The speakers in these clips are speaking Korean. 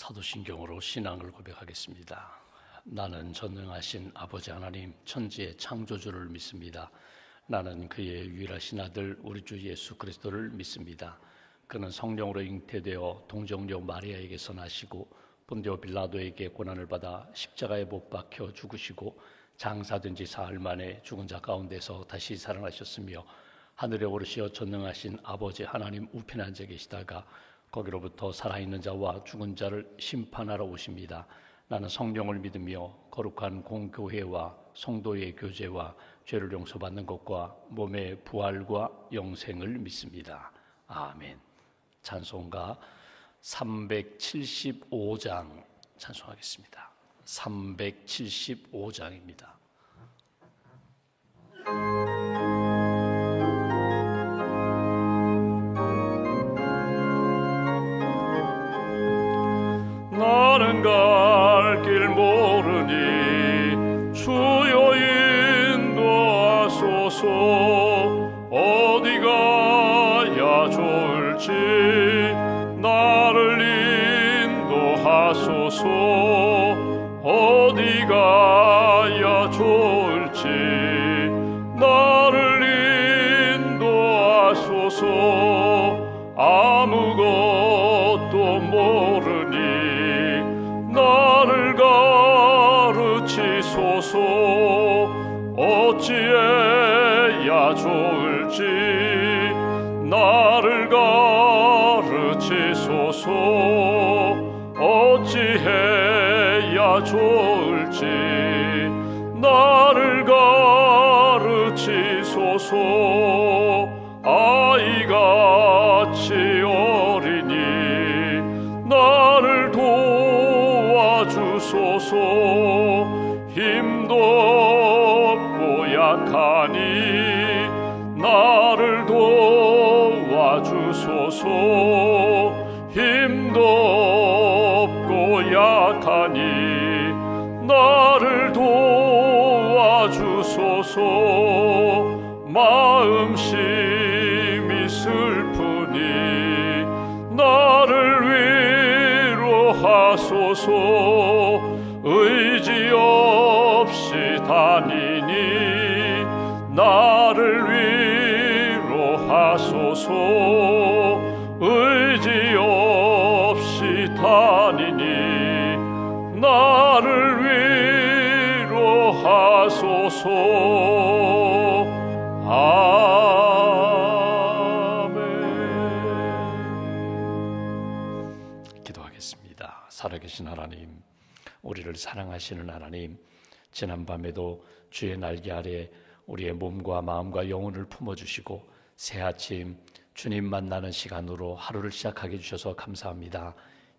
사도신경으로 신앙을 고백하겠습니다. 나는 전능하신 아버지 하나님 천지의 창조주를 믿습니다. 나는 그의 유일하신 아들 우리 주 예수 그리스도를 믿습니다. 그는 성령으로 잉태되어 동정녀 마리아에게서 나시고 본디오 빌라도에게 고난을 받아 십자가에 못 박혀 죽으시고 장사된 지 사흘 만에 죽은 자 가운데서 다시 살아나셨으며 하늘에 오르시어 전능하신 아버지 하나님 우편에 앉아 계시다가 거기로부터 살아있는 자와 죽은 자를 심판하러 오십니다. 나는 성령을 믿으며 거룩한 공교회와 성도의 교제와 죄를 용서받는 것과 몸의 부활과 영생을 믿습니다. 아멘. 찬송가 375장 찬송하겠습니다. 375장입니다. 나는 갈 길 모르니 주여 인도하소서. 어디 가야 좋을지 나를 인도하소서. 어디 가야 좋을지 나를 인도하소서. 아무것도 모르니 나를 가르치소서. 어찌해야 좋을지 나를 가르치소서. 어찌해야 좋을지 나를 가르치소서. 아이같이 어리니 나를 도와주소서. 힘도 없고 약하니 나를 도와주소서. 힘도 없고 약하니 나를 도와주소서. 마음심이 슬프니 나를 위로하소서. 의지 없이 다니니 나를 위로하소서. 의지 없이 다니니 나를 위로하소서. 아멘. 기도하겠습니다. 살아계신 하나님, 우리를 사랑하시는 하나님, 지난밤에도 주의 날개 아래 우리의 몸과 마음과 영혼을 품어주시고 새아침 주님 만나는 시간으로 하루를 시작하게 해주셔서 감사합니다.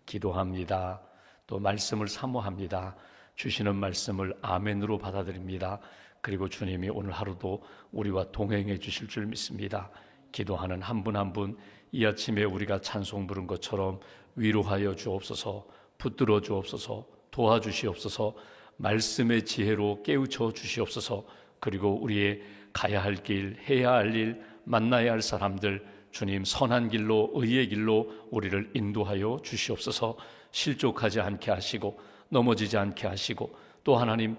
기도합니다. 또 말씀을 사모합니다. 주시는 말씀을 아멘으로 받아들입니다. 그리고 주님이 오늘 하루도 우리와 동행해 주실 줄 믿습니다. 기도하는 한 분 한 분 이 아침에 우리가 찬송 부른 것처럼 위로하여 주옵소서. 붙들어 주옵소서. 도와주시옵소서. 말씀의 지혜로 깨우쳐 주시옵소서. 그리고 우리의 가야 할 길, 해야 할 일, 만나야 할 사람들 주님 선한 길로 의의 길로 우리를 인도하여 주시옵소서. 실족하지 않게 하시고 넘어지지 않게 하시고 또 하나님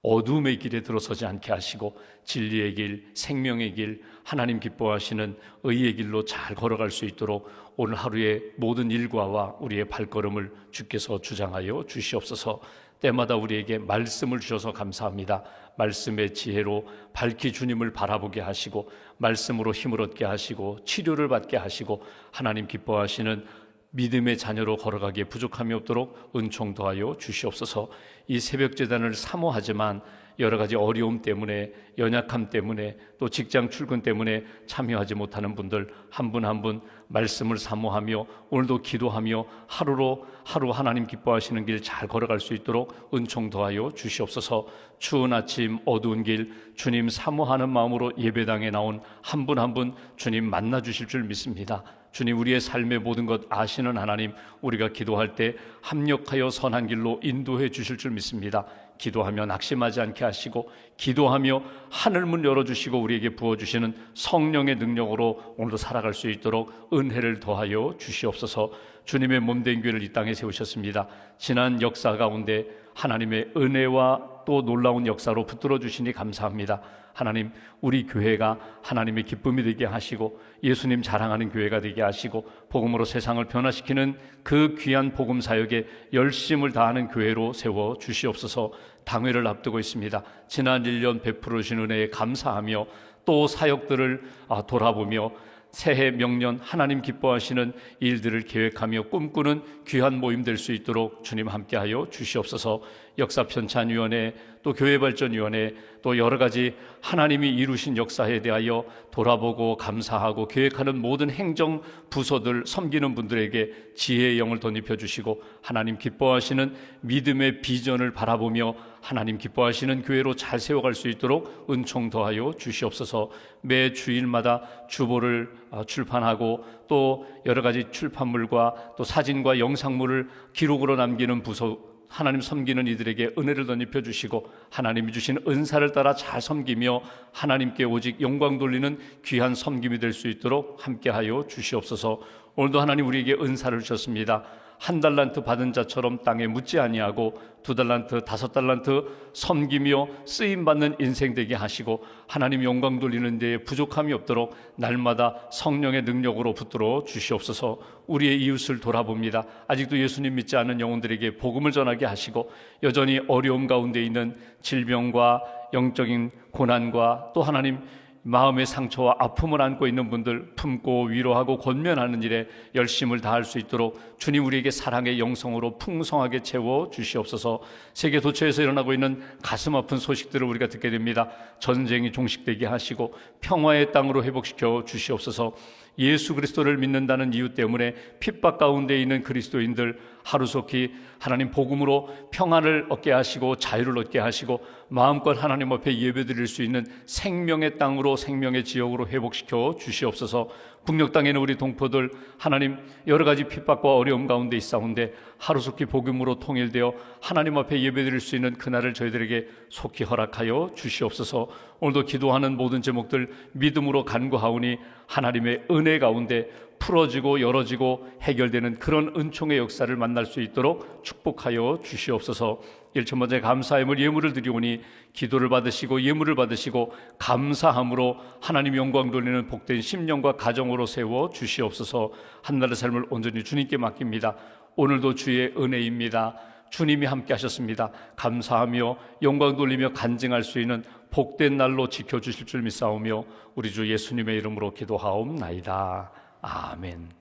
어둠의 길에 들어서지 않게 하시고 진리의 길, 생명의 길, 하나님 기뻐하시는 의의 길로 잘 걸어갈 수 있도록 오늘 하루의 모든 일과와 우리의 발걸음을 주께서 주장하여 주시옵소서. 때마다 우리에게 말씀을 주셔서 감사합니다. 말씀의 지혜로 밝히 주님을 바라보게 하시고 말씀으로 힘을 얻게 하시고 치료를 받게 하시고 하나님 기뻐하시는 믿음의 자녀로 걸어가기에 부족함이 없도록 은총 더하여 주시옵소서. 이 새벽제단을 사모하지만 여러 가지 어려움 때문에 연약함 때문에 또 직장 출근 때문에 참여하지 못하는 분들 한 분 한 분 말씀을 사모하며 오늘도 기도하며 하루 하나님 기뻐하시는 길 잘 걸어갈 수 있도록 은총 더하여 주시옵소서. 추운 아침 어두운 길 주님 사모하는 마음으로 예배당에 나온 한 분 한 분 주님 만나 주실 줄 믿습니다. 주님, 우리의 삶의 모든 것 아시는 하나님, 우리가 기도할 때 합력하여 선한 길로 인도해 주실 줄 믿습니다. 기도하며 낙심하지 않게 하시고, 기도하며 하늘문 열어주시고 우리에게 부어주시는 성령의 능력으로 오늘도 살아갈 수 있도록 은혜를 더하여 주시옵소서. 주님의 몸된 교회를 이 땅에 세우셨습니다. 지난 역사 가운데 하나님의 은혜와 또 놀라운 역사로 붙들어 주시니 감사합니다. 하나님, 우리 교회가 하나님의 기쁨이 되게 하시고 예수님 자랑하는 교회가 되게 하시고 복음으로 세상을 변화시키는 그 귀한 복음 사역에 열심을 다하는 교회로 세워 주시옵소서. 당회를 앞두고 있습니다. 지난 1년 베풀어 주신 은혜에 감사하며 또 사역들을 돌아보며 새해 명년 하나님 기뻐하시는 일들을 계획하며 꿈꾸는 귀한 모임 될 수 있도록 주님 함께하여 주시옵소서. 역사편찬위원회, 또 교회발전위원회, 또 여러 가지 하나님이 이루신 역사에 대하여 돌아보고 감사하고 계획하는 모든 행정 부서들 섬기는 분들에게 지혜의 영을 덧입혀 주시고 하나님 기뻐하시는 믿음의 비전을 바라보며 하나님 기뻐하시는 교회로 잘 세워갈 수 있도록 은총 더하여 주시옵소서. 매 주일마다 주보를 출판하고 또 여러 가지 출판물과 또 사진과 영상물을 기록으로 남기는 부서, 하나님 섬기는 이들에게 은혜를 덧입혀 주시고 하나님이 주신 은사를 따라 잘 섬기며 하나님께 오직 영광 돌리는 귀한 섬김이 될 수 있도록 함께하여 주시옵소서. 오늘도 하나님 우리에게 은사를 주셨습니다. 1달란트 받은 자처럼 땅에 묻지 아니하고 2달란트, 5달란트 섬기며 쓰임받는 인생 되게 하시고 하나님 영광 돌리는 데에 부족함이 없도록 날마다 성령의 능력으로 붙들어 주시옵소서. 우리의 이웃을 돌아봅니다. 아직도 예수님 믿지 않은 영혼들에게 복음을 전하게 하시고 여전히 어려움 가운데 있는 질병과 영적인 고난과 또 하나님 마음의 상처와 아픔을 안고 있는 분들 품고 위로하고 권면하는 일에 열심을 다할 수 있도록 주님 우리에게 사랑의 영성으로 풍성하게 채워 주시옵소서. 세계 도처에서 일어나고 있는 가슴 아픈 소식들을 우리가 듣게 됩니다. 전쟁이 종식되게 하시고 평화의 땅으로 회복시켜 주시옵소서. 예수 그리스도를 믿는다는 이유 때문에 핍박 가운데 있는 그리스도인들 하루속히 하나님 복음으로 평안을 얻게 하시고 자유를 얻게 하시고 마음껏 하나님 앞에 예배드릴 수 있는 생명의 땅으로 생명의 지역으로 회복시켜 주시옵소서. 북녘 땅에는 우리 동포들 하나님 여러 가지 핍박과 어려움 가운데 있사온데 하루속히 복음으로 통일되어 하나님 앞에 예배드릴 수 있는 그날을 저희들에게 속히 허락하여 주시옵소서. 오늘도 기도하는 모든 제목들 믿음으로 간구하오니 하나님의 은혜 가운데 풀어지고 열어지고 해결되는 그런 은총의 역사를 만날 수 있도록 축복하여 주시옵소서. 1천번째 감사함을 예물을 드리오니 기도를 받으시고 예물을 받으시고 감사함으로 하나님 영광 돌리는 복된 심령과 가정으로 세워 주시옵소서. 한날의 삶을 온전히 주님께 맡깁니다. 오늘도 주의 은혜입니다. 주님이 함께 하셨습니다. 감사하며 영광 돌리며 간증할 수 있는 복된 날로 지켜주실 줄 믿사오며 우리 주 예수님의 이름으로 기도하옵나이다. 아멘.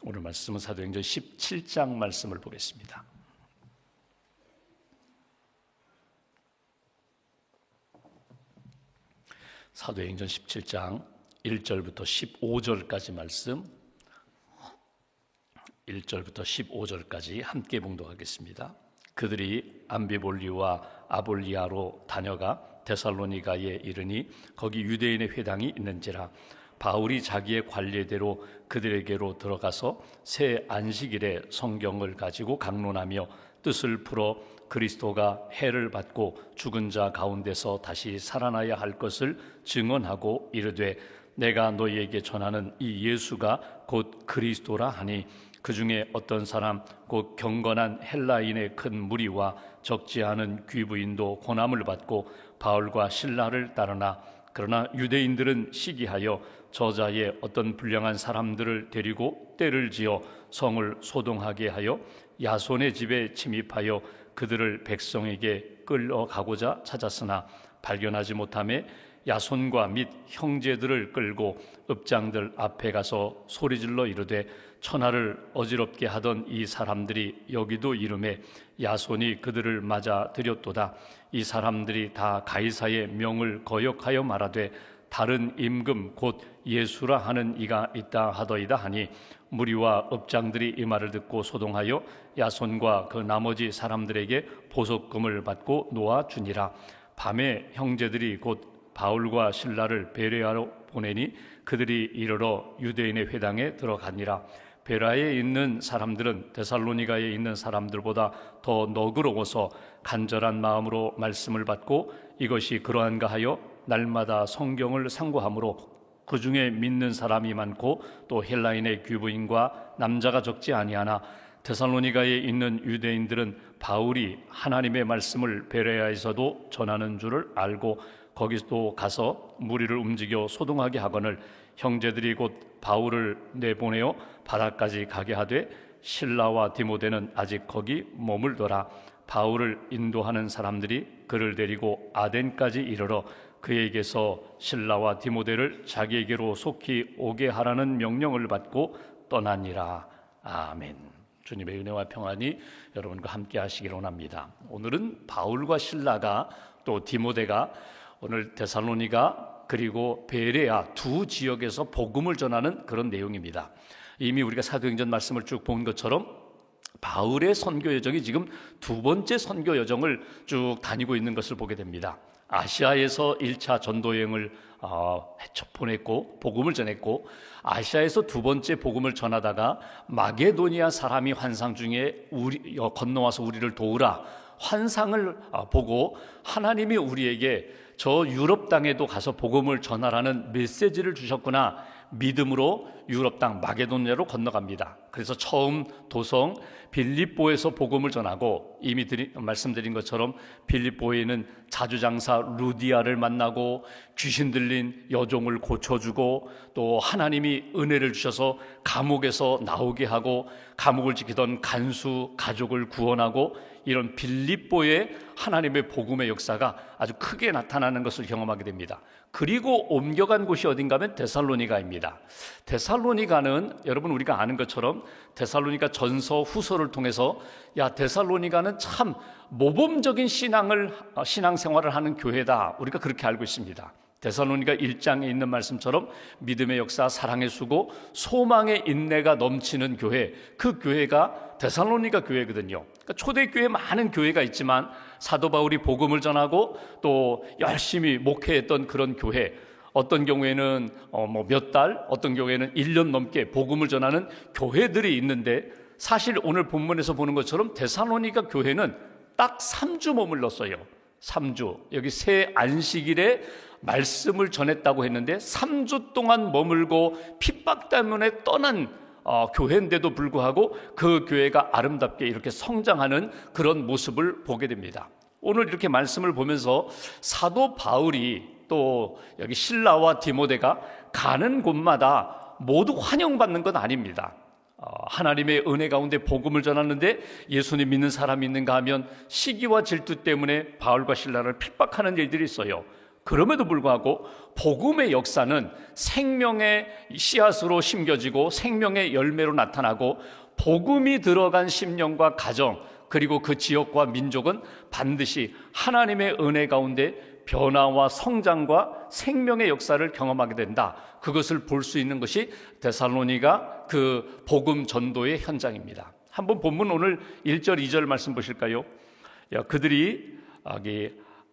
오늘 말씀은 사도행전 17장 말씀을 보겠습니다. 사도행전 17장 1절부터 15절까지 말씀, 1절부터 15절까지 함께 봉독하겠습니다. 그들이 암비볼리와 아볼리아로 다녀가 데살로니가에 이르니 거기 유대인의 회당이 있는지라 바울이 자기의 관례대로 그들에게로 들어가서 새 안식일에 성경을 가지고 강론하며 뜻을 풀어 그리스도가 해를 받고 죽은 자 가운데서 다시 살아나야 할 것을 증언하고 이르되 내가 너희에게 전하는 이 예수가 곧 그리스도라 하니 그 중에 어떤 사람 곧 경건한 헬라인의 큰 무리와 적지 않은 귀부인도 고난을 받고 바울과 실라를 따르나 그러나 유대인들은 시기하여 저자의 어떤 불량한 사람들을 데리고 떼를 지어 성을 소동하게 하여 야손의 집에 침입하여 그들을 백성에게 끌어가고자 찾았으나 발견하지 못하며 야손과 및 형제들을 끌고 읍장들 앞에 가서 소리질러 이르되 천하를 어지럽게 하던 이 사람들이 여기도 이름에 야손이 그들을 맞아 들였도다. 이 사람들이 다 가이사의 명을 거역하여 말하되 다른 임금 곧 예수라 하는 이가 있다 하더이다 하니 무리와 읍장들이 이 말을 듣고 소동하여 야손과 그 나머지 사람들에게 보석금을 받고 놓아주니라. 밤에 형제들이 곧 바울과 실라를 베레아로 보내니 그들이 이르러 유대인의 회당에 들어가니라. 베라에 있는 사람들은 데살로니가에 있는 사람들보다 더 너그러워서 간절한 마음으로 말씀을 받고 이것이 그러한가 하여 날마다 성경을 상고하므로 그 중에 믿는 사람이 많고 또 헬라인의 귀부인과 남자가 적지 아니하나 데살로니가에 있는 유대인들은 바울이 하나님의 말씀을 베레아에서도 전하는 줄을 알고 거기도 가서 무리를 움직여 소동하게 하거늘 형제들이 곧 바울을 내보내어 바다까지 가게 하되 실라와 디모데는 아직 거기 머물더라. 바울을 인도하는 사람들이 그를 데리고 아덴까지 이르러 그에게서 실라와 디모데를 자기에게로 속히 오게 하라는 명령을 받고 떠나니라. 아멘. 주님의 은혜와 평안이 여러분과 함께 하시기를 원합니다. 오늘은 바울과 실라가 또 디모데가 오늘 데살로니가 그리고 베레아 두 지역에서 복음을 전하는 그런 내용입니다. 이미 우리가 사도행전 말씀을 쭉 본 것처럼 바울의 선교 여정이 지금 두 번째 선교 여정을 쭉 다니고 있는 것을 보게 됩니다. 아시아에서 1차 전도여행을 보냈고 복음을 전했고, 아시아에서 두 번째 복음을 전하다가 마게도니아 사람이 환상 중에 건너와서 우리를 도우라 환상을 보고 하나님이 우리에게 저 유럽 땅에도 가서 복음을 전하라는 메시지를 주셨구나 믿음으로 유럽 땅 마게도니아로 건너갑니다. 그래서 처음 도성 빌립보에서 복음을 전하고, 이미 말씀드린 것처럼 빌립보에는 자주장사 루디아를 만나고 귀신 들린 여종을 고쳐주고 또 하나님이 은혜를 주셔서 감옥에서 나오게 하고 감옥을 지키던 간수 가족을 구원하고, 이런 빌립보의 하나님의 복음의 역사가 아주 크게 나타나는 것을 경험하게 됩니다. 그리고 옮겨간 곳이 어딘가 하면 데살로니가입니다. 데살로니가는 여러분 우리가 아는 것처럼 데살로니가 전서 후서를 통해서 데살로니가는 참 모범적인 신앙생활을 하는 교회다, 우리가 그렇게 알고 있습니다. 데살로니가 1장에 있는 말씀처럼 믿음의 역사, 사랑의 수고, 소망의 인내가 넘치는 교회, 그 교회가 데살로니가 교회거든요. 그러니까 초대교회에 많은 교회가 있지만 사도 바울이 복음을 전하고 또 열심히 목회했던 그런 교회, 어떤 경우에는 몇 달, 어떤 경우에는 1년 넘게 복음을 전하는 교회들이 있는데, 사실 오늘 본문에서 보는 것처럼 데살로니가 교회는 딱 3주 머물렀어요. 3주. 여기 새 안식일에 말씀을 전했다고 했는데 3주 동안 머물고 핍박 때문에 떠난 교회인데도 불구하고 그 교회가 아름답게 이렇게 성장하는 그런 모습을 보게 됩니다. 오늘 이렇게 말씀을 보면서 사도 바울이 또 여기 실라와 디모데가 가는 곳마다 모두 환영받는 건 아닙니다. 하나님의 은혜 가운데 복음을 전하는데 예수님 믿는 사람이 있는가 하면 시기와 질투 때문에 바울과 실라를 핍박하는 일들이 있어요. 그럼에도 불구하고 복음의 역사는 생명의 씨앗으로 심겨지고 생명의 열매로 나타나고, 복음이 들어간 심령과 가정 그리고 그 지역과 민족은 반드시 하나님의 은혜 가운데 변화와 성장과 생명의 역사를 경험하게 된다. 그것을 볼 수 있는 것이 데살로니가 그 복음 전도의 현장입니다. 한번 본문 오늘 1절 2절 말씀 보실까요? 그들이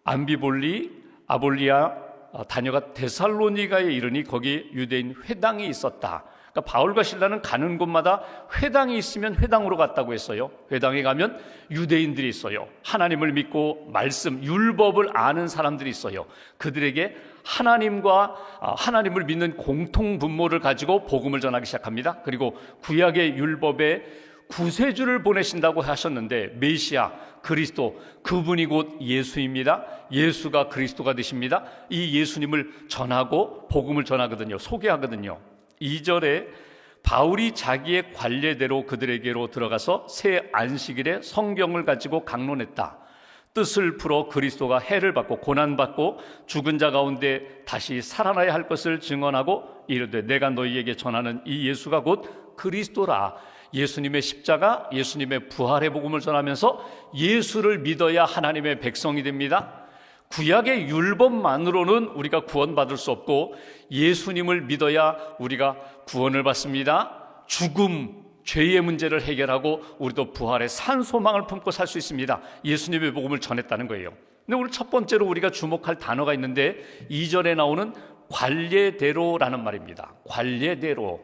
암비볼리 아볼리아 다녀가 데살로니가에 이르니 거기 유대인 회당이 있었다. 그러니까 바울과 실라는 가는 곳마다 회당이 있으면 회당으로 갔다고 했어요. 회당에 가면 유대인들이 있어요. 하나님을 믿고 말씀, 율법을 아는 사람들이 있어요. 그들에게 하나님을 믿는 공통 분모를 가지고 복음을 전하기 시작합니다. 그리고 구약의 율법에 구세주를 보내신다고 하셨는데, 메시아 그리스도, 그분이 곧 예수입니다. 예수가 그리스도가 되십니다. 이 예수님을 전하고 복음을 전하거든요. 소개하거든요. 2절에 바울이 자기의 관례대로 그들에게로 들어가서 새 안식일에 성경을 가지고 강론했다. 뜻을 풀어 그리스도가 해를 받고 고난받고 죽은 자 가운데 다시 살아나야 할 것을 증언하고 이르되 내가 너희에게 전하는 이 예수가 곧 그리스도라. 예수님의 십자가, 예수님의 부활의 복음을 전하면서 예수를 믿어야 하나님의 백성이 됩니다. 구약의 율법만으로는 우리가 구원받을 수 없고 예수님을 믿어야 우리가 구원을 받습니다. 죽음, 죄의 문제를 해결하고 우리도 부활의 산 소망을 품고 살 수 있습니다. 예수님의 복음을 전했다는 거예요. 근데 오늘 첫 번째로 우리가 주목할 단어가 있는데 2절에 나오는 관례대로라는 말입니다. 관례대로.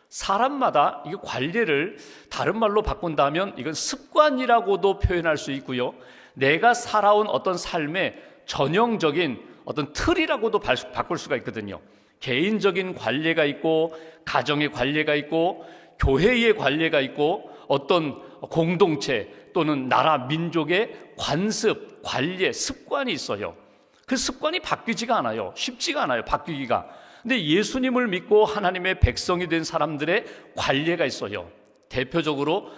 사람마다 이 관례를 다른 말로 바꾼다면 이건 습관이라고도 표현할 수 있고요, 내가 살아온 어떤 삶의 전형적인 어떤 틀이라고도 바꿀 수가 있거든요. 개인적인 관례가 있고, 가정의 관례가 있고, 교회의 관례가 있고, 어떤 공동체 또는 나라 민족의 관습, 관례, 습관이 있어요. 그 습관이 바뀌지가 않아요. 쉽지가 않아요, 바뀌기가. 근데 예수님을 믿고 하나님의 백성이 된 사람들의 관례가 있어요. 대표적으로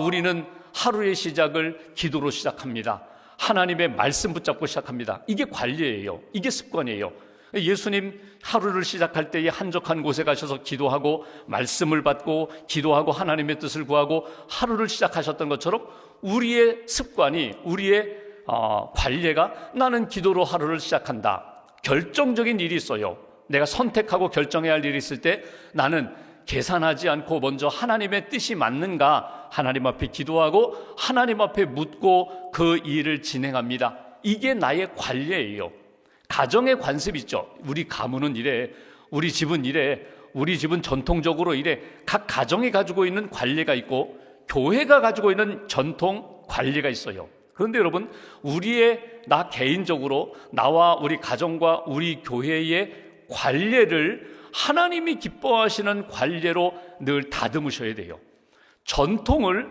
우리는 하루의 시작을 기도로 시작합니다. 하나님의 말씀 붙잡고 시작합니다. 이게 관례예요. 이게 습관이에요. 예수님 하루를 시작할 때에 한적한 곳에 가셔서 기도하고 말씀을 받고 기도하고 하나님의 뜻을 구하고 하루를 시작하셨던 것처럼 우리의 습관이, 우리의 관례가 나는 기도로 하루를 시작한다. 결정적인 일이 있어요. 내가 선택하고 결정해야 할 일이 있을 때 나는 계산하지 않고 먼저 하나님의 뜻이 맞는가 하나님 앞에 기도하고 하나님 앞에 묻고 그 일을 진행합니다. 이게 나의 관례예요. 가정의 관습 있죠. 우리 가문은 이래, 우리 집은 이래, 우리 집은 전통적으로 이래. 각 가정이 가지고 있는 관례가 있고 교회가 가지고 있는 전통 관례가 있어요. 그런데 여러분, 나 개인적으로 나와 우리 가정과 우리 교회의 관례를 하나님이 기뻐하시는 관례로 늘 다듬으셔야 돼요. 전통을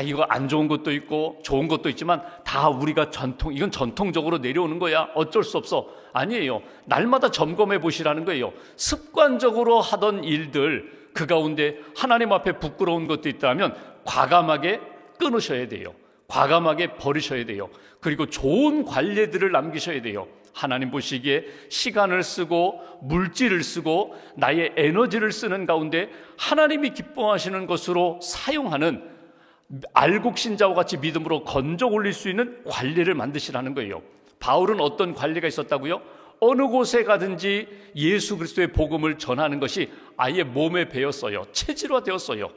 이거 안 좋은 것도 있고 좋은 것도 있지만 다 우리가 이건 전통적으로 내려오는 거야, 어쩔 수 없어. 아니에요. 날마다 점검해 보시라는 거예요. 습관적으로 하던 일들, 그 가운데 하나님 앞에 부끄러운 것도 있다면 과감하게 끊으셔야 돼요. 과감하게 버리셔야 돼요. 그리고 좋은 관례들을 남기셔야 돼요. 하나님 보시기에 시간을 쓰고 물질을 쓰고 나의 에너지를 쓰는 가운데 하나님이 기뻐하시는 것으로 사용하는, 알곡신자와 같이 믿음으로 건져 올릴 수 있는 관례를 만드시라는 거예요. 바울은 어떤 관례가 있었다고요? 어느 곳에 가든지 예수 그리스도의 복음을 전하는 것이 아예 몸에 배었어요. 체질화되었어요.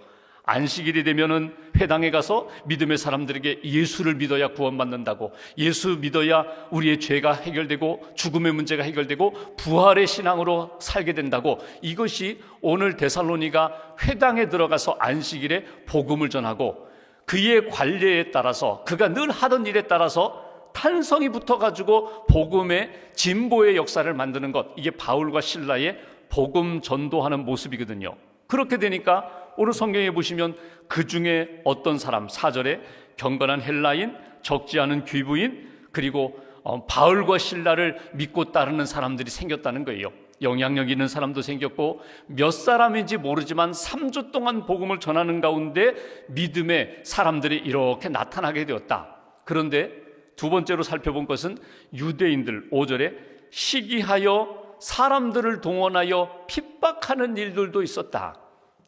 안식일이 되면은 회당에 가서 믿음의 사람들에게 예수를 믿어야 구원받는다고, 예수 믿어야 우리의 죄가 해결되고 죽음의 문제가 해결되고 부활의 신앙으로 살게 된다고, 이것이 오늘 데살로니가 회당에 들어가서 안식일에 복음을 전하고 그의 관례에 따라서, 그가 늘 하던 일에 따라서 탄성이 붙어가지고 복음의 진보의 역사를 만드는 것, 이게 바울과 실라의 복음 전도하는 모습이거든요. 그렇게 되니까 오늘 성경에 보시면 그 중에 어떤 사람, 4절에 경건한 헬라인, 적지 않은 귀부인, 그리고 바울과 실라를 믿고 따르는 사람들이 생겼다는 거예요. 영향력 있는 사람도 생겼고, 몇 사람인지 모르지만 3주 동안 복음을 전하는 가운데 믿음의 사람들이 이렇게 나타나게 되었다. 그런데 두 번째로 살펴본 것은 유대인들, 5절에 시기하여 사람들을 동원하여 핍박하는 일들도 있었다.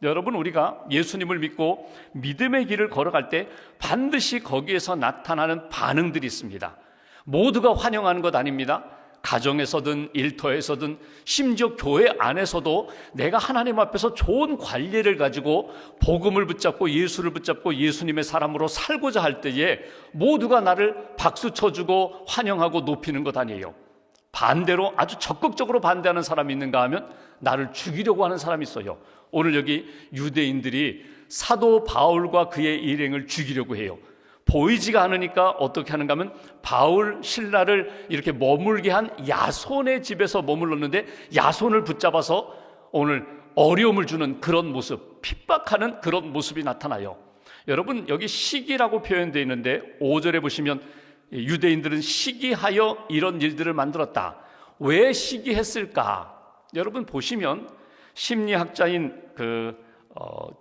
여러분, 우리가 예수님을 믿고 믿음의 길을 걸어갈 때 반드시 거기에서 나타나는 반응들이 있습니다. 모두가 환영하는 것 아닙니다. 가정에서든 일터에서든 심지어 교회 안에서도 내가 하나님 앞에서 좋은 관례를 가지고 복음을 붙잡고 예수를 붙잡고 예수님의 사람으로 살고자 할 때에 모두가 나를 박수 쳐주고 환영하고 높이는 것 아니에요. 반대로 아주 적극적으로 반대하는 사람이 있는가 하면 나를 죽이려고 하는 사람이 있어요. 오늘 여기 유대인들이 사도 바울과 그의 일행을 죽이려고 해요. 보이지가 않으니까 어떻게 하는가 하면 바울, 실라를 이렇게 머물게 한 야손의 집에서 머물렀는데 야손을 붙잡아서 오늘 어려움을 주는 그런 모습, 핍박하는 그런 모습이 나타나요. 여러분, 여기 시기라고 표현되어 있는데 5절에 보시면 유대인들은 시기하여 이런 일들을 만들었다. 왜 시기했을까? 여러분 보시면 심리학자인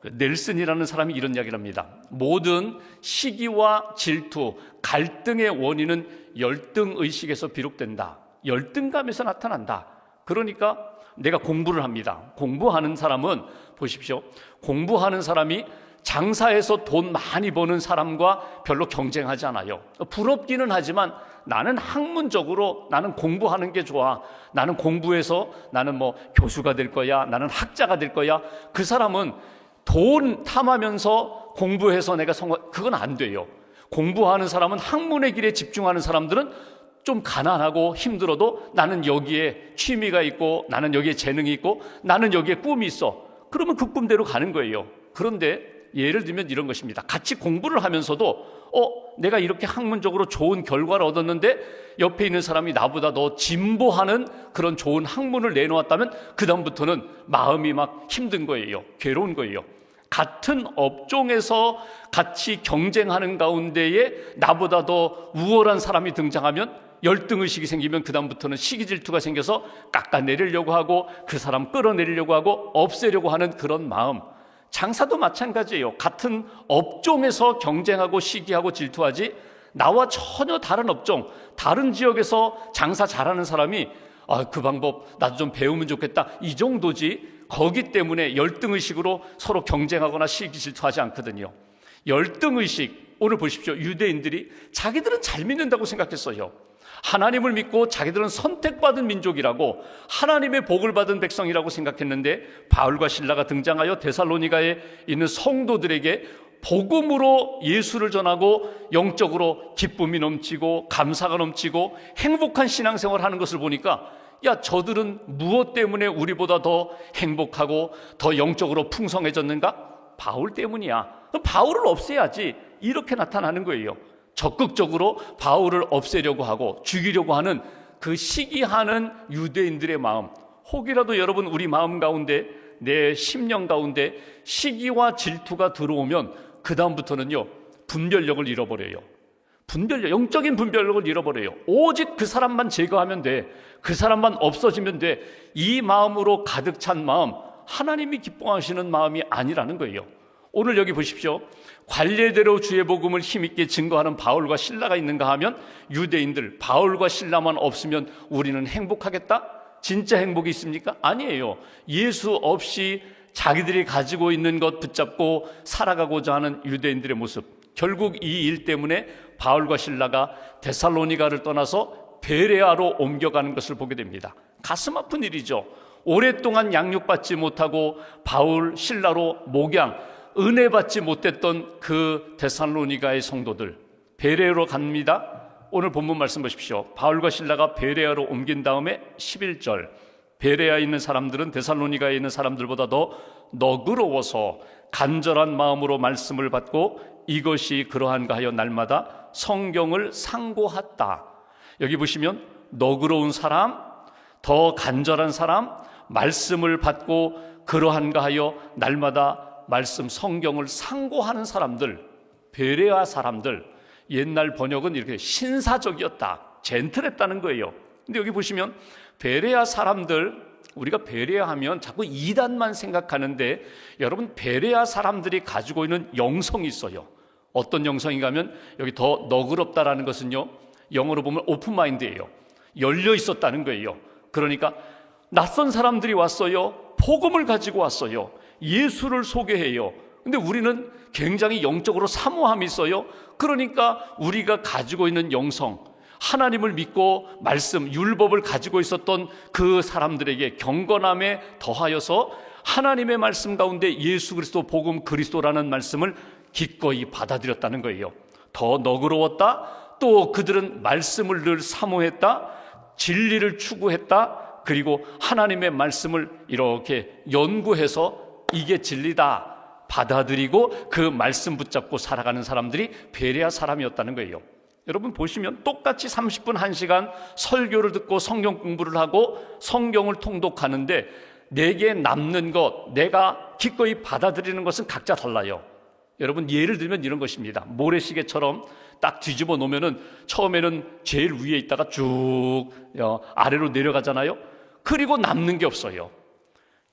넬슨이라는 사람이 이런 이야기를 합니다. 모든 시기와 질투, 갈등의 원인은 열등의식에서 비롯된다. 열등감에서 나타난다. 그러니까 내가 공부를 합니다. 공부하는 사람은 보십시오. 공부하는 사람이 장사해서 돈 많이 버는 사람과 별로 경쟁하지 않아요. 부럽기는 하지만 나는 학문적으로 나는 공부하는 게 좋아. 나는 공부해서 나는 교수가 될 거야. 나는 학자가 될 거야. 그 사람은 돈 탐하면서 공부해서 내가 그건 안 돼요. 공부하는 사람은 학문의 길에 집중하는 사람들은 좀 가난하고 힘들어도 나는 여기에 취미가 있고 나는 여기에 재능이 있고 나는 여기에 꿈이 있어. 그러면 그 꿈대로 가는 거예요. 그런데 예를 들면 이런 것입니다. 같이 공부를 하면서도 내가 이렇게 학문적으로 좋은 결과를 얻었는데 옆에 있는 사람이 나보다 더 진보하는 그런 좋은 학문을 내놓았다면 그 다음부터는 마음이 막 힘든 거예요. 괴로운 거예요. 같은 업종에서 같이 경쟁하는 가운데에 나보다 더 우월한 사람이 등장하면 열등의식이 생기면 그 다음부터는 시기질투가 생겨서 깎아내리려고 하고 그 사람 끌어내리려고 하고 없애려고 하는 그런 마음. 장사도 마찬가지예요. 같은 업종에서 경쟁하고 시기하고 질투하지, 나와 전혀 다른 업종, 다른 지역에서 장사 잘하는 사람이 그 방법 나도 좀 배우면 좋겠다, 이 정도지 거기 때문에 열등의식으로 서로 경쟁하거나 시기질투하지 않거든요. 열등의식, 오늘 보십시오. 유대인들이 자기들은 잘 믿는다고 생각했어요. 하나님을 믿고 자기들은 선택받은 민족이라고, 하나님의 복을 받은 백성이라고 생각했는데 바울과 실라가 등장하여 데살로니가에 있는 성도들에게 복음으로 예수를 전하고 영적으로 기쁨이 넘치고 감사가 넘치고 행복한 신앙생활을 하는 것을 보니까, 야, 저들은 무엇 때문에 우리보다 더 행복하고 더 영적으로 풍성해졌는가? 바울 때문이야. 그럼 바울을 없애야지. 이렇게 나타나는 거예요. 적극적으로 바울을 없애려고 하고 죽이려고 하는 그 시기하는 유대인들의 마음. 혹이라도 여러분 우리 마음 가운데, 내 심령 가운데 시기와 질투가 들어오면 그 다음부터는요, 분별력을 잃어버려요. 영적인 분별력을 잃어버려요. 오직 그 사람만 제거하면 돼. 그 사람만 없어지면 돼. 이 마음으로 가득 찬 마음, 하나님이 기뻐하시는 마음이 아니라는 거예요. 오늘 여기 보십시오. 관례대로 주의 복음을 힘있게 증거하는 바울과 실라가 있는가 하면, 유대인들 바울과 실라만 없으면 우리는 행복하겠다? 진짜 행복이 있습니까? 아니에요. 예수 없이 자기들이 가지고 있는 것 붙잡고 살아가고자 하는 유대인들의 모습. 결국 이 일 때문에 바울과 실라가 데살로니가를 떠나서 베레아로 옮겨가는 것을 보게 됩니다. 가슴 아픈 일이죠. 오랫동안 양육받지 못하고 바울, 실라로 목양, 은혜 받지 못했던 그 데살로니가의 성도들, 베레아로 갑니다. 오늘 본문 말씀 보십시오. 바울과 실라가 베레아로 옮긴 다음에 11절, 베레아에 있는 사람들은 데살로니가에 있는 사람들보다 더 너그러워서 간절한 마음으로 말씀을 받고 이것이 그러한가 하여 날마다 성경을 상고하다. 여기 보시면 너그러운 사람, 더 간절한 사람, 말씀을 받고 그러한가 하여 날마다 말씀 성경을 상고하는 사람들, 베레아 사람들. 옛날 번역은 이렇게 신사적이었다, 젠틀했다는 거예요. 근데 여기 보시면 베레아 사람들, 우리가 베레아 하면 자꾸 이단만 생각하는데, 여러분 베레아 사람들이 가지고 있는 영성이 있어요. 어떤 영성인가 하면, 여기 더 너그럽다라는 것은요, 영어로 보면 오픈마인드예요. 열려 있었다는 거예요. 그러니까 낯선 사람들이 왔어요. 복음을 가지고 왔어요. 예수를 소개해요. 근데 우리는 굉장히 영적으로 사모함이 있어요. 그러니까 우리가 가지고 있는 영성, 하나님을 믿고 말씀, 율법을 가지고 있었던 그 사람들에게 경건함에 더하여서 하나님의 말씀 가운데 예수 그리스도 복음, 그리스도라는 말씀을 기꺼이 받아들였다는 거예요. 더 너그러웠다. 또 그들은 말씀을 늘 사모했다. 진리를 추구했다. 그리고 하나님의 말씀을 이렇게 연구해서 이게 진리다 받아들이고 그 말씀 붙잡고 살아가는 사람들이 베레아 사람이었다는 거예요. 여러분 보시면 똑같이 30분 1시간 설교를 듣고 성경 공부를 하고 성경을 통독하는데, 내게 남는 것, 내가 기꺼이 받아들이는 것은 각자 달라요. 여러분 예를 들면 이런 것입니다. 모래시계처럼 딱 뒤집어 놓으면은 처음에는 제일 위에 있다가 쭉 아래로 내려가잖아요. 그리고 남는 게 없어요.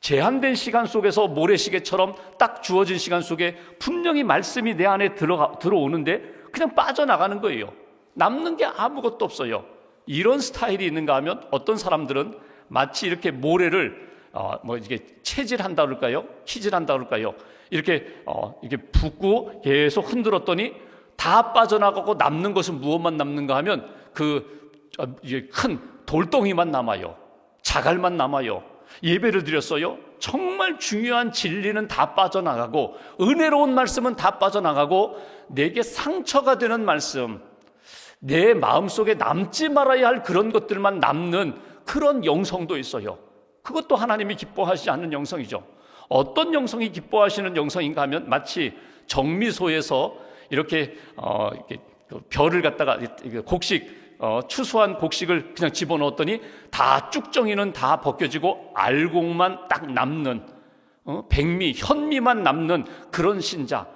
제한된 시간 속에서 모래시계처럼 딱 주어진 시간 속에 분명히 말씀이 내 안에 들어오는데 그냥 빠져나가는 거예요. 남는 게 아무것도 없어요. 이런 스타일이 있는가 하면, 어떤 사람들은 마치 이렇게 모래를 이게 채질한다 그럴까요? 키질한다 그럴까요? 이렇게 붓고 계속 흔들었더니 다 빠져나가고 남는 것은 무엇만 남는가 하면 큰 돌덩이만 남아요. 자갈만 남아요. 예배를 드렸어요. 정말 중요한 진리는 다 빠져나가고 은혜로운 말씀은 다 빠져나가고 내게 상처가 되는 말씀, 내 마음속에 남지 말아야 할 그런 것들만 남는 그런 영성도 있어요. 그것도 하나님이 기뻐하시지 않는 영성이죠. 어떤 영성이 기뻐하시는 영성인가 하면 마치 정미소에서 이렇게 별을 갖다가 곡식 추수한 곡식을 그냥 집어넣었더니 다 쭉정이는 다 벗겨지고 알곡만 딱 남는 백미, 현미만 남는 그런 신자.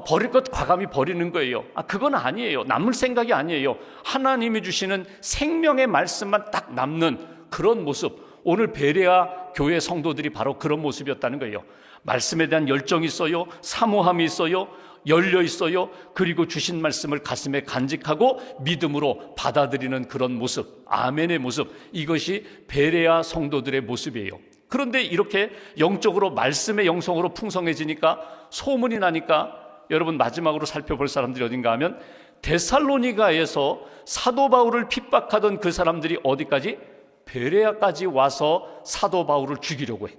버릴 것 과감히 버리는 거예요. 그건 아니에요. 남을 생각이 아니에요. 하나님이 주시는 생명의 말씀만 딱 남는 그런 모습. 오늘 베레아 교회 성도들이 바로 그런 모습이었다는 거예요. 말씀에 대한 열정이 있어요. 사모함이 있어요. 열려 있어요. 그리고 주신 말씀을 가슴에 간직하고 믿음으로 받아들이는 그런 모습, 아멘의 모습, 이것이 베레아 성도들의 모습이에요. 그런데 이렇게 영적으로 말씀의 영성으로 풍성해지니까 소문이 나니까 여러분 마지막으로 살펴볼 사람들이 어딘가 하면 데살로니가에서 사도 바울을 핍박하던 그 사람들이 어디까지? 베레아까지 와서 사도 바울을 죽이려고 해요.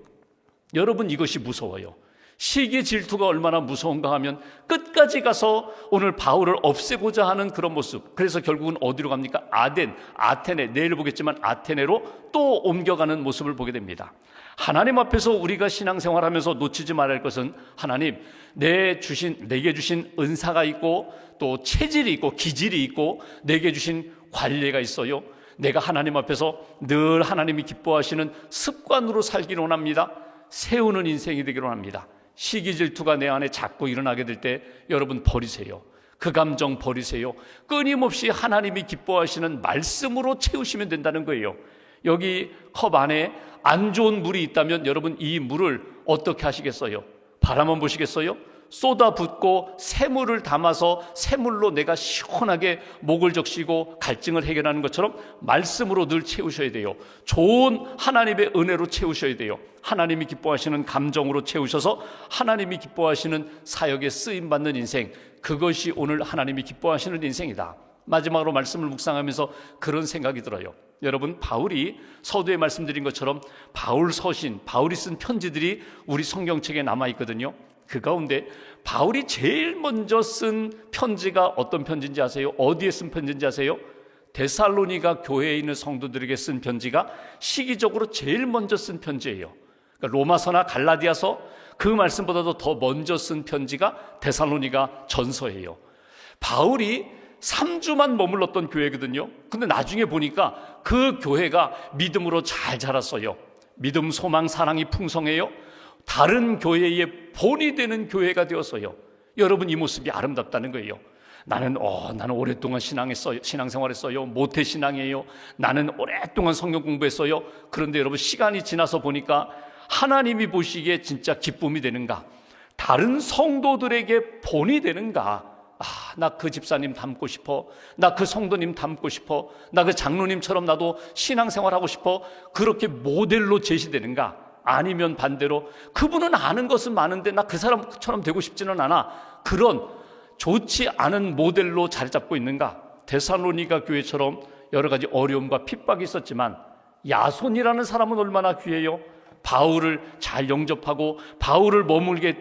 여러분 이것이 무서워요. 시기 질투가 얼마나 무서운가 하면 끝까지 가서 오늘 바울을 없애고자 하는 그런 모습. 그래서 결국은 어디로 갑니까? 아테네, 내일 보겠지만 아테네로 또 옮겨가는 모습을 보게 됩니다. 하나님 앞에서 우리가 신앙생활하면서 놓치지 말아야 할 것은 하나님, 내게 주신 은사가 있고 또 체질이 있고 기질이 있고 내게 주신 관례가 있어요. 내가 하나님 앞에서 늘 하나님이 기뻐하시는 습관으로 살기를 원합니다. 세우는 인생이 되기를 원합니다. 시기 질투가 내 안에 자꾸 일어나게 될 때 여러분 버리세요. 그 감정 버리세요. 끊임없이 하나님이 기뻐하시는 말씀으로 채우시면 된다는 거예요. 여기 컵 안에 안 좋은 물이 있다면 여러분 이 물을 어떻게 하시겠어요? 바라만 보시겠어요? 쏟아붓고 새물을 담아서 새물로 내가 시원하게 목을 적시고 갈증을 해결하는 것처럼 말씀으로 늘 채우셔야 돼요. 좋은 하나님의 은혜로 채우셔야 돼요. 하나님이 기뻐하시는 감정으로 채우셔서 하나님이 기뻐하시는 사역에 쓰임받는 인생, 그것이 오늘 하나님이 기뻐하시는 인생이다. 마지막으로 말씀을 묵상하면서 그런 생각이 들어요. 여러분, 바울이 서두에 말씀드린 것처럼 바울 서신, 바울이 쓴 편지들이 우리 성경책에 남아있거든요. 그 가운데 바울이 제일 먼저 쓴 편지가 어떤 편지인지 아세요? 어디에 쓴 편지인지 아세요? 데살로니가 교회에 있는 성도들에게 쓴 편지가 시기적으로 제일 먼저 쓴 편지예요. 그러니까 로마서나 갈라디아서 그 말씀보다도 더 먼저 쓴 편지가 데살로니가 전서예요. 바울이 3주만 머물렀던 교회거든요. 근데 나중에 보니까 그 교회가 믿음으로 잘 자랐어요. 믿음, 소망, 사랑이 풍성해요. 다른 교회의 본이 되는 교회가 되었어요. 여러분 이 모습이 아름답다는 거예요. 나는 오랫동안 신앙생활했어요. 모태신앙이에요. 나는 오랫동안 성경 공부했어요. 그런데 여러분 시간이 지나서 보니까 하나님이 보시기에 진짜 기쁨이 되는가? 다른 성도들에게 본이 되는가? 나 그 집사님 닮고 싶어. 나 그 성도님 닮고 싶어. 나 그 장로님처럼 나도 신앙생활하고 싶어. 그렇게 모델로 제시되는가? 아니면 반대로 그분은 아는 것은 많은데 나 그 사람처럼 되고 싶지는 않아. 그런 좋지 않은 모델로 자리 잡고 있는가? 데살로니가 교회처럼 여러 가지 어려움과 핍박이 있었지만 야손이라는 사람은 얼마나 귀해요. 바울을 잘 영접하고 바울을 머물게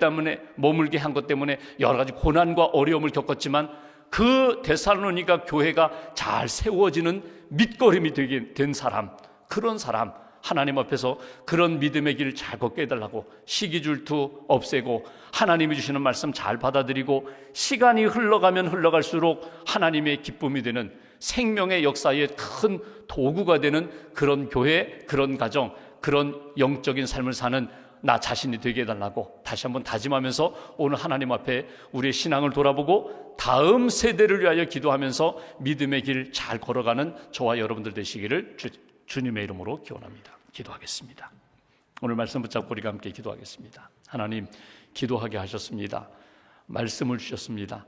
한 것 때문에 여러 가지 고난과 어려움을 겪었지만 그 데살로니가 교회가 잘 세워지는 밑거름이 되게 된 사람, 그런 사람, 하나님 앞에서 그런 믿음의 길을 잘 걷게 해달라고, 시기질투 없애고 하나님이 주시는 말씀 잘 받아들이고 시간이 흘러가면 흘러갈수록 하나님의 기쁨이 되는 생명의 역사의 큰 도구가 되는 그런 교회, 그런 가정, 그런 영적인 삶을 사는 나 자신이 되게 해달라고 다시 한번 다짐하면서 오늘 하나님 앞에 우리의 신앙을 돌아보고 다음 세대를 위하여 기도하면서 믿음의 길 잘 걸어가는 저와 여러분들 되시기를 주님의 이름으로 기원합니다. 기도하겠습니다. 오늘 말씀 붙잡고 우리가 함께 기도하겠습니다. 하나님, 기도하게 하셨습니다. 말씀을 주셨습니다.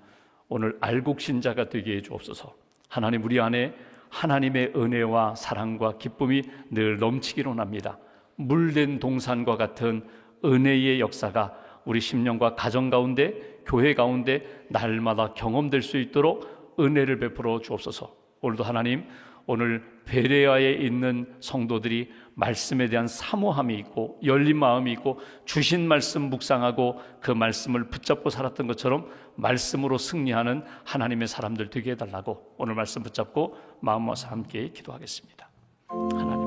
오늘 알곡신자가 되게 해 주옵소서. 하나님, 우리 안에 하나님의 은혜와 사랑과 기쁨이 늘 넘치기를 원합니다. 물된 동산과 같은 은혜의 역사가 우리 심령과 가정 가운데, 교회 가운데 날마다 경험될 수 있도록 은혜를 베풀어 주옵소서. 오늘도 하나님, 오늘 베레아에 있는 성도들이 말씀에 대한 사모함이 있고 열린 마음이 있고 주신 말씀 묵상하고 그 말씀을 붙잡고 살았던 것처럼 말씀으로 승리하는 하나님의 사람들 되게 해달라고 오늘 말씀 붙잡고 마음 모아서 함께 기도하겠습니다. 하나님